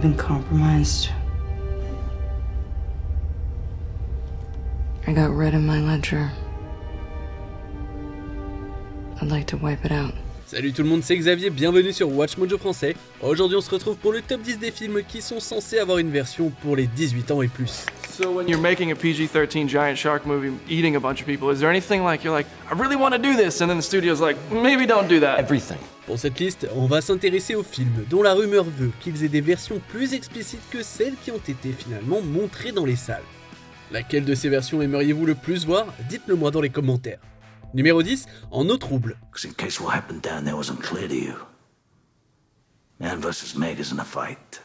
I've been compromised. I got red in my ledger. I'd like to wipe it out. Salut tout le monde, c'est Xavier, bienvenue sur Watch Mojo français. Aujourd'hui on se retrouve pour le top 10 des films qui sont censés avoir une version pour les 18 ans et plus. So when you're making a PG-13 giant shark movie eating a bunch of people, is there anything like you're like, I really want to do this, and then the studio's like, maybe don't do that? Everything. Pour cette liste, on va s'intéresser aux films dont la rumeur veut qu'ils aient des versions plus explicites que celles qui ont été finalement montrées dans les salles. Laquelle de ces versions aimeriez-vous le plus voir? Dites-le moi dans les commentaires. Numéro 10, En eau trouble. Because in case what happened down there wasn't clear to you, man versus Meg isn't a fight.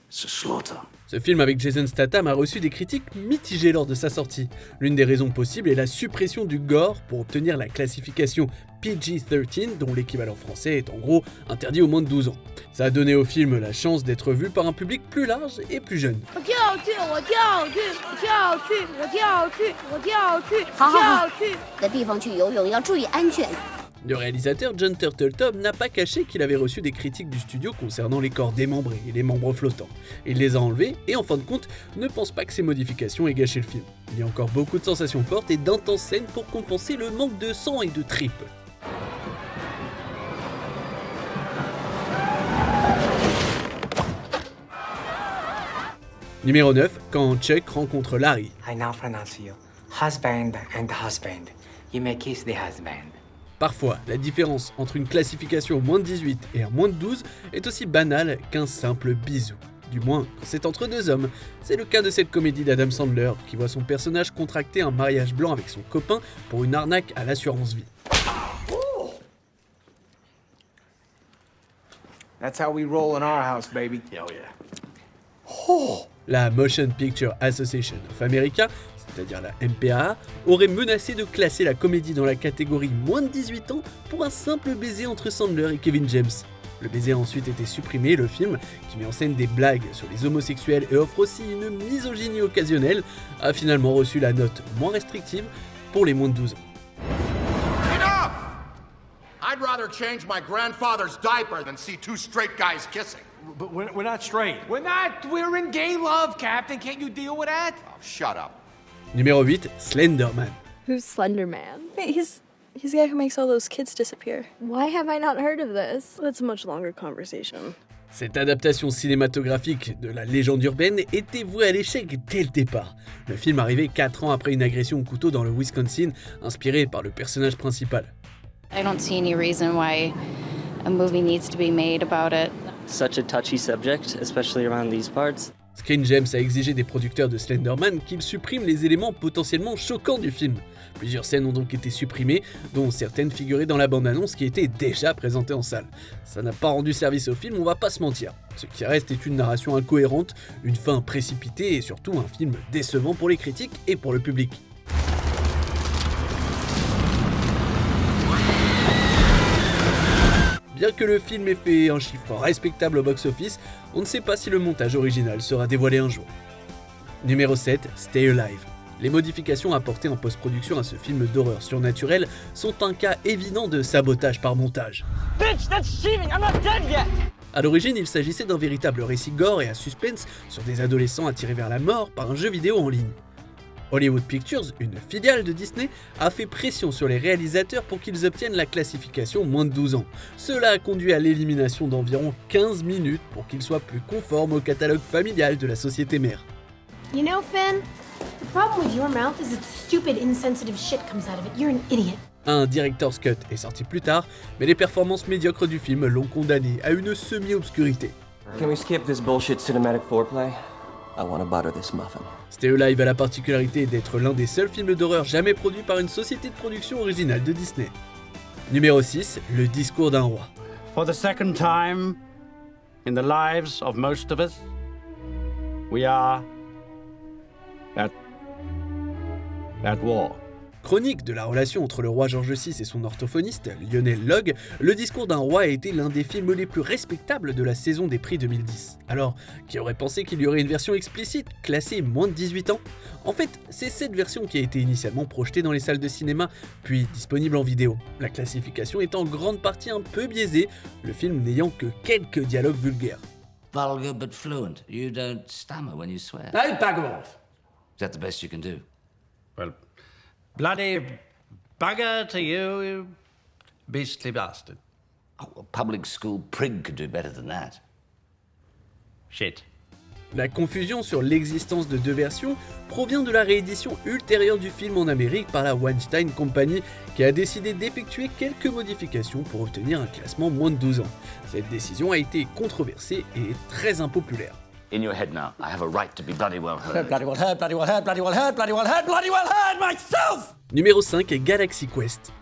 It's a slaughter. Ce film avec Jason Statham a reçu des critiques mitigées lors de sa sortie. L'une des raisons possibles est la suppression du gore pour obtenir la classification PG-13, dont l'équivalent français est en gros interdit aux moins de 12 ans. Ça a donné au film la chance d'être vu par un public plus large et plus jeune. Le réalisateur John Turteltaub n'a pas caché qu'il avait reçu des critiques du studio concernant les corps démembrés et les membres flottants. Il les a enlevés et en fin de compte ne pense pas que ces modifications aient gâché le film. Il y a encore beaucoup de sensations fortes et d'intenses scènes pour compenser le manque de sang et de tripes. Numéro 9, quand Chuck rencontre Larry. I now pronounce you husband and husband. You may kiss the husband. Parfois, la différence entre une classification moins de 18 et un moins de 12 est aussi banale qu'un simple bisou. Du moins, quand c'est entre deux hommes. C'est le cas de cette comédie d'Adam Sandler qui voit son personnage contracter un mariage blanc avec son copain pour une arnaque à l'assurance vie. That's how we roll in our house, baby. Hell yeah. La Motion Picture Association of America, c'est-à-dire la MPAA, aurait menacé de classer la comédie dans la catégorie moins de 18 ans pour un simple baiser entre Sandler et Kevin James. Le baiser a ensuite été supprimé et le film, qui met en scène des blagues sur les homosexuels et offre aussi une misogynie occasionnelle, a finalement reçu la note moins restrictive pour les moins de 12 ans. Enough! I'd rather change my grandfather's diaper than see two straight guys kissing. But we're not straight. We're not. We're in gay love, Captain. Can't you deal with that? Oh, shut up. Numéro 8, Slender Man. Who's Slender Man? Wait, he's the guy who makes all those kids disappear. Why have I not heard of this? That's a much longer conversation. Cette adaptation cinématographique de la légende urbaine était vouée à l'échec dès le départ. Le film arrivait 4 ans après une agression au couteau dans le Wisconsin, inspiré par le personnage principal. I don't see any reason why a movie needs to be made about it. Such a touchy subject, especially around these parts. Screen Gems a exigé des producteurs de Slender Man qu'ils suppriment les éléments potentiellement choquants du film. Plusieurs scènes ont donc été supprimées, dont certaines figuraient dans la bande-annonce qui était déjà présentée en salle. Ça n'a pas rendu service au film, on va pas se mentir. Ce qui reste est une narration incohérente, une fin précipitée et surtout un film décevant pour les critiques et pour le public. Bien que le film ait fait un chiffre respectable au box-office, on ne sait pas si le montage original sera dévoilé un jour. Numéro 7, Stay Alive. Les modifications apportées en post-production à ce film d'horreur surnaturelle sont un cas évident de sabotage par montage. Bitch, that's cheating! I'm not dead yet! À l'origine, il s'agissait d'un véritable récit gore et à suspense sur des adolescents attirés vers la mort par un jeu vidéo en ligne. Hollywood Pictures, une filiale de Disney, a fait pression sur les réalisateurs pour qu'ils obtiennent la classification moins de 12 ans. Cela a conduit à l'élimination d'environ 15 minutes pour qu'ils soient plus conformes au catalogue familial de la société mère. You know, Finn, the problem with your mouth is that stupid, insensitive shit comes out of it. You're an idiot. Un director's cut est sorti plus tard, mais les performances médiocres du film l'ont condamné à une semi-obscurité. Can we skip this bullshit cinematic foreplay? I want to butter this muffin. Stay Alive a la particularité d'être l'un des seuls films d'horreur jamais produits par une société de production originale de Disney. Numéro 6, Le discours d'un roi. For the second time in the lives of most of us, we are at war. Chronique de la relation entre le roi George VI et son orthophoniste, Lionel Logg, Le discours d'un roi a été l'un des films les plus respectables de la saison des prix 2010. Alors, qui aurait pensé qu'il y aurait une version explicite, classée moins de 18 ans? En fait, c'est cette version qui a été initialement projetée dans les salles de cinéma, puis disponible en vidéo. La classification est en grande partie un peu biaisée, le film n'ayant que quelques dialogues vulgaires. vulgar but fluent. You don't stammer when you swear. Hey, bugger off. Is that the best you can do? Well, bloody bugger to you, you beastly bastard. Oh, a public school prig could do better than that. Shit. La confusion sur l'existence de deux versions provient de la réédition ultérieure du film en Amérique par la Weinstein Company qui a décidé d'effectuer quelques modifications pour obtenir un classement moins de 12 ans. Cette décision a été controversée et très impopulaire. In your head now, I have a right to be bloody well heard. Bloody well heard, bloody well heard, bloody well heard, bloody well heard, bloody well heard myself! Numéro 5 est Galaxy Quest.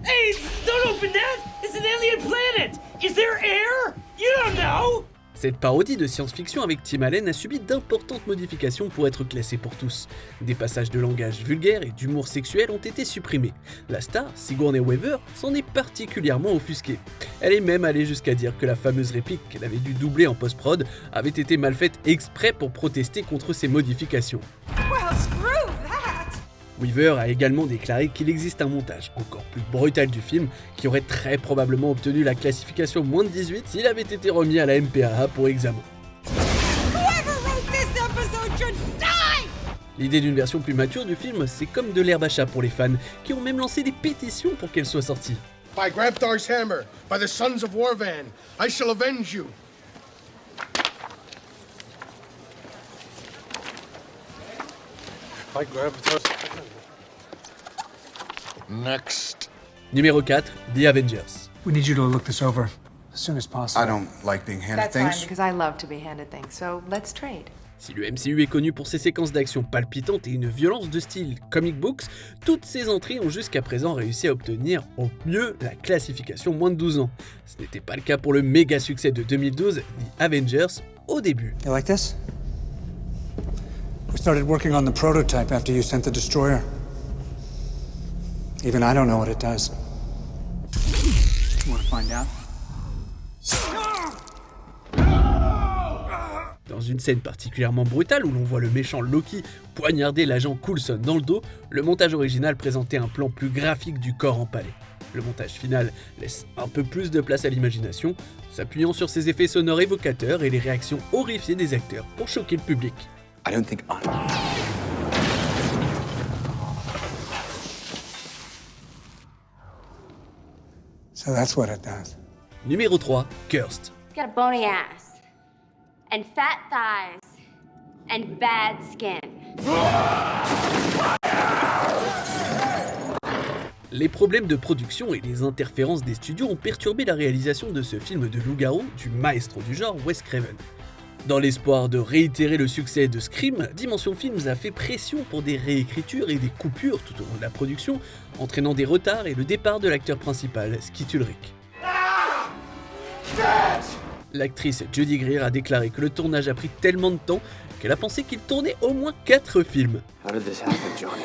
Hey, don't open that! It's an alien planet! Is there air? You don't know! Cette parodie de science-fiction avec Tim Allen a subi d'importantes modifications pour être classée pour tous. Des passages de langage vulgaire et d'humour sexuel ont été supprimés. La star, Sigourney Weaver, s'en est particulièrement offusquée. Elle est même allée jusqu'à dire que la fameuse réplique qu'elle avait dû doubler en post-prod avait été mal faite exprès pour protester contre ces modifications. Well, screw that! Weaver a également déclaré qu'il existe un montage encore plus brutal du film qui aurait très probablement obtenu la classification moins de 18 s'il avait été remis à la MPAA pour examen. L'idée d'une version plus mature du film, c'est comme de l'herbe à chat pour les fans, qui ont même lancé des pétitions pour qu'elle soit sortie. By Grabthar's hammer, by the sons of Warvan, I shall avenge you. By Grabthar's... Next. Numéro 4, The Avengers. We need you to look this over as soon as possible. I don't like being handed That's fine, things. because I love to be handed things, so let's trade. Si le MCU est connu pour ses séquences d'action palpitantes et une violence de style comic books, toutes ses entrées ont jusqu'à présent réussi à obtenir au mieux la classification moins de 12 ans. Ce n'était pas le cas pour le méga succès de 2012, The Avengers, au début. You like this? We started working on the prototype after you sent the destroyer. Even I don't know what it does. You want to find out? Dans une scène particulièrement brutale où l'on voit le méchant Loki poignarder l'agent Coulson dans le dos, le montage original présentait un plan plus graphique du corps empalé. Le montage final laisse un peu plus de place à l'imagination, s'appuyant sur ses effets sonores évocateurs et les réactions horrifiées des acteurs pour choquer le public. I don't think So that's what it does. Numéro 3, Cursed. Got a bony ass, and fat thighs, and bad skin. Les problèmes de production et les interférences des studios ont perturbé la réalisation de ce film de loup-garou du maestro du genre Wes Craven. Dans l'espoir de réitérer le succès de Scream, Dimension Films a fait pression pour des réécritures et des coupures tout au long de la production, entraînant des retards et le départ de l'acteur principal, Skeet Ulrich. L'actrice Judy Greer a déclaré que le tournage a pris tellement de temps qu'elle a pensé qu'il tournait au moins 4 films. How did this happen, Johnny?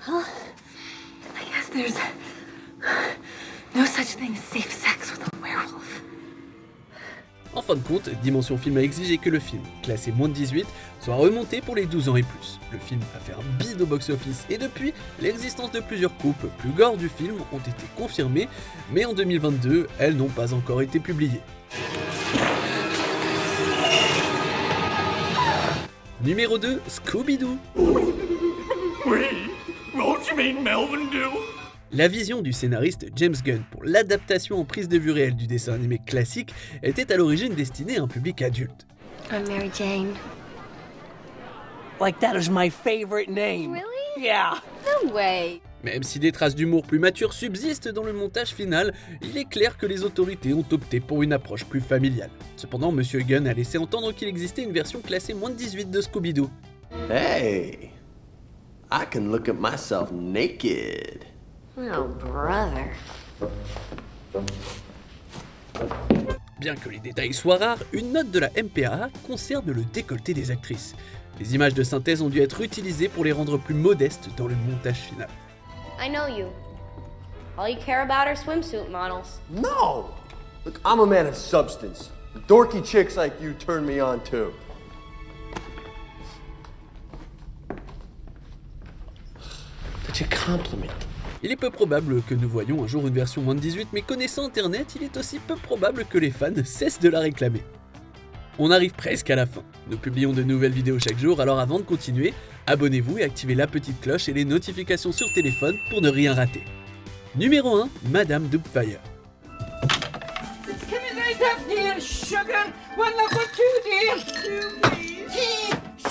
Well, I guess there's no such thing as safe sex with a werewolf. En fin de compte, Dimension Film a exigé que le film, classé moins de 18, soit remonté pour les 12 ans et plus. Le film a fait un bide au box-office et depuis, l'existence de plusieurs coupes plus gore du film ont été confirmées, mais en 2022, elles n'ont pas encore été publiées. Numéro 2, Scooby-Doo. Won't you mean Melvin Dew? La vision du scénariste James Gunn pour l'adaptation en prise de vue réelle du dessin animé classique était à l'origine destinée à un public adulte. I'm Mary Jane. Like that is my favorite name. Really? Yeah. No way. Même si des traces d'humour plus matures subsistent dans le montage final, il est clair que les autorités ont opté pour une approche plus familiale. Cependant, Monsieur Gunn a laissé entendre qu'il existait une version classée moins de 18 de Scooby-Doo. Hey, I can look at myself naked. Oh, brother. Bien que les détails soient rares, une note de la MPAA concerne le décolleté des actrices. Les images de synthèse ont dû être utilisées pour les rendre plus modestes dans le montage final. I know you. All you care about are swimsuit models. No! Look, I'm a man of substance. Dorky chicks like you turn me on too. Such a compliment. Il est peu probable que nous voyions un jour une version moins de 18, mais connaissant Internet, il est aussi peu probable que les fans cessent de la réclamer. On arrive presque à la fin. Nous publions de nouvelles vidéos chaque jour, alors avant de continuer, abonnez-vous et activez la petite cloche et les notifications sur téléphone pour ne rien rater. Numéro 1, Madame Doubtfire. Give me right up, dear sugar. One number two, dear.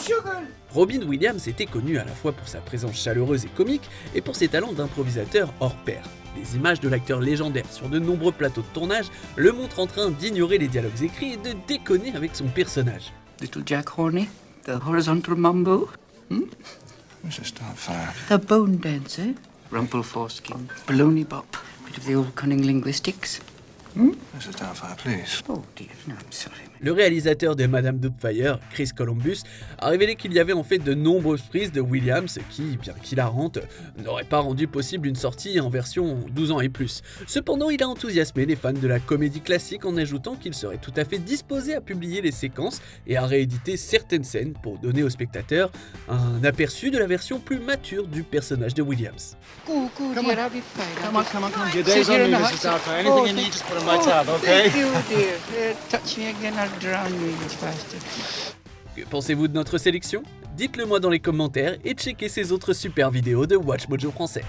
Sugar. Robin Williams était connu à la fois pour sa présence chaleureuse et comique et pour ses talents d'improvisateur hors pair. Les images de l'acteur légendaire sur de nombreux plateaux de tournage le montrent en train d'ignorer les dialogues écrits et de déconner avec son personnage. Little Jack Horney, the horizontal mambo. Mrs. Doubtfire. The bone dancer, Rumpelstiltskin, Baloney Bop, bit of the old cunning linguistics. Mrs. Doubtfire, please. Oh dear, no, I'm sorry. Le réalisateur de Madame Doubtfire, Chris Columbus, a révélé qu'il y avait en fait de nombreuses prises de Williams qui, bien qu'hilarantes, n'auraient pas rendu possible une sortie en version 12 ans et plus. Cependant, il a enthousiasmé les fans de la comédie classique en ajoutant qu'il serait tout à fait disposé à publier les séquences et à rééditer certaines scènes pour donner aux spectateurs un aperçu de la version plus mature du personnage de Williams. Go, dear, I'll be fine. Come on. Your Sit day's on here in me, the hot Mrs. sun. Doubtfire. Anything you need, just put in my tab, okay? Thank you, dear. Touch me again, I'll drown you even faster. Que pensez-vous de notre sélection ? Dites-le moi dans les commentaires et checkez ces autres super vidéos de Watch Mojo français.